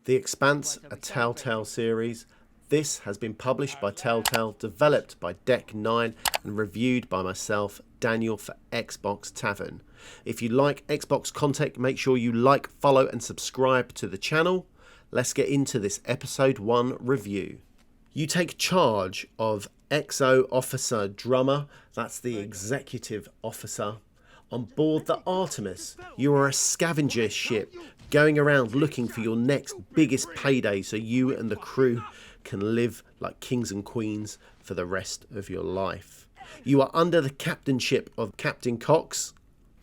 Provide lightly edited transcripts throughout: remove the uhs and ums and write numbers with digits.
The Expanse, a Telltale series. This has been published by Telltale, developed by Deck 9 and reviewed by myself, Daniel, for Xbox Tavern. If you like Xbox content, make sure you like, follow and subscribe to the channel. Let's get into this episode 1 review. You take charge of XO Officer Drummer, that's the executive officer. On board the Artemis, you are a scavenger ship going around looking for your next biggest payday so you and the crew can live like kings and queens for the rest of your life. You are under the captainship of Captain Cox,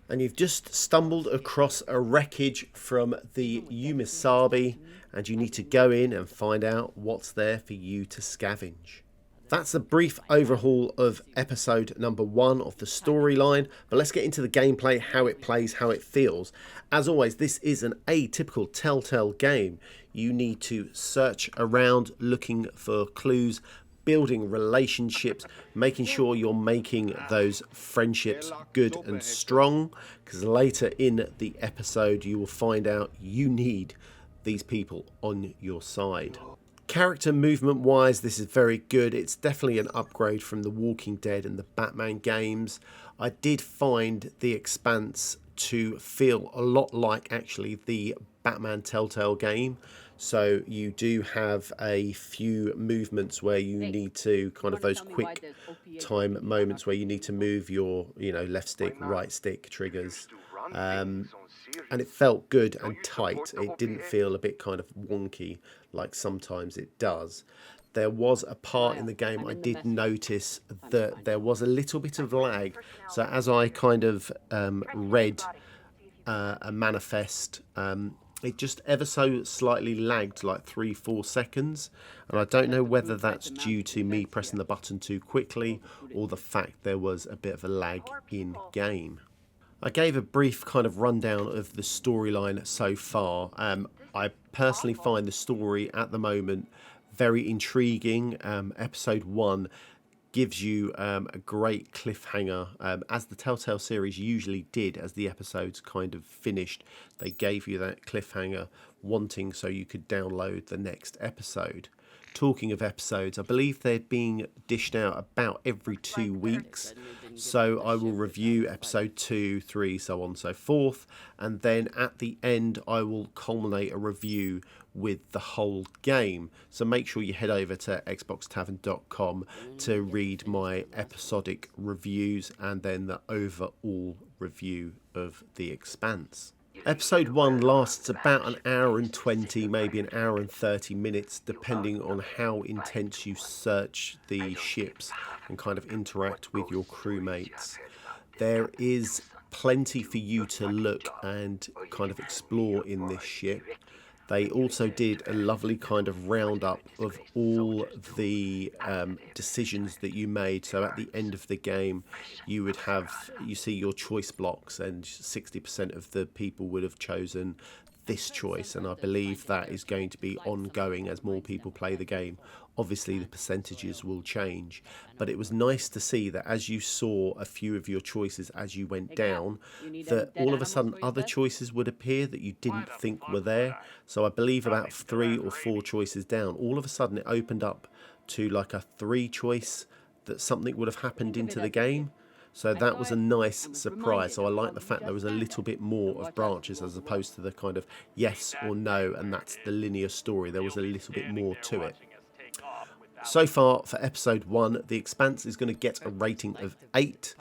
and you've just stumbled across a wreckage from the Umisabi, and you need to go in and find out what's there for you to scavenge. That's a brief overhaul of episode number 1 of the storyline, but let's get into the gameplay, how it plays, how it feels. As always, this is an atypical Telltale game. You need to search around looking for clues, building relationships, making sure you're making those friendships good and strong, because later in the episode you will find out you need these people on your side. Character movement wise, this is very good. It's definitely an upgrade from the Walking Dead and the Batman games. I did find the Expanse to feel a lot like actually the Batman Telltale game. So you do have a few movements where you need to kind of those quick time moments where you need to move your, left stick, right stick triggers. And it felt good and tight. It didn't feel a bit kind of wonky like sometimes it does. There was a part in the game I did notice that there was a little bit of lag. So as I kind of read a manifest, it just ever so slightly lagged, like 3-4 seconds. And I don't know whether that's due to me pressing the button too quickly or the fact there was a bit of a lag in game. I gave a brief kind of rundown of the storyline so far. I personally find the story at the moment very intriguing. Episode 1 gives you a great cliffhanger, as the Telltale series usually did. As the episodes kind of finished, they gave you that cliffhanger, wanting so you could download the next episode. Talking of episodes, I believe they're being dished out about every 2 weeks. So I will review episode 2, 3, so on and so forth. And then at the end, I will culminate a review with the whole game. So make sure you head over to xboxtavern.com to read my episodic reviews and then the overall review of The Expanse. Episode 1 lasts about an hour and 20, maybe an hour and 30 minutes, depending on how intense you search the ships and kind of interact with your crewmates. There is plenty for you to look and kind of explore in this ship. They also did a lovely kind of roundup of all the decisions that you made. So at the end of the game, you see your choice blocks, and 60% of the people would have chosen this choice. And I believe that is going to be ongoing as more people play the game. Obviously, the percentages will change, but it was nice to see that as you saw a few of your choices as you went down, that all of a sudden other choices would appear that you didn't think were there. So I believe about 3 or 4 choices down, all of a sudden it opened up to like a 3 choice that something would have happened into the game. So that was a nice surprise. So I like the fact there was a little bit more of branches as opposed to the kind of yes or no, and that's the linear story. There was a little bit more to it. So far for episode 1, The Expanse is going to get a rating of 8.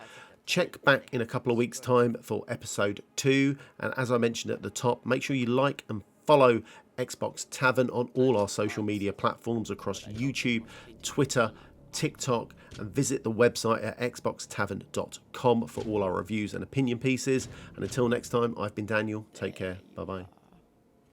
Check back in a couple of weeks' time for episode 2. And as I mentioned at the top, make sure you like and follow Xbox Tavern on all our social media platforms across YouTube, Twitter, TikTok, and visit the website at xboxtavern.com for all our reviews and opinion pieces. And until next time, I've been Daniel. Take care. Bye-bye.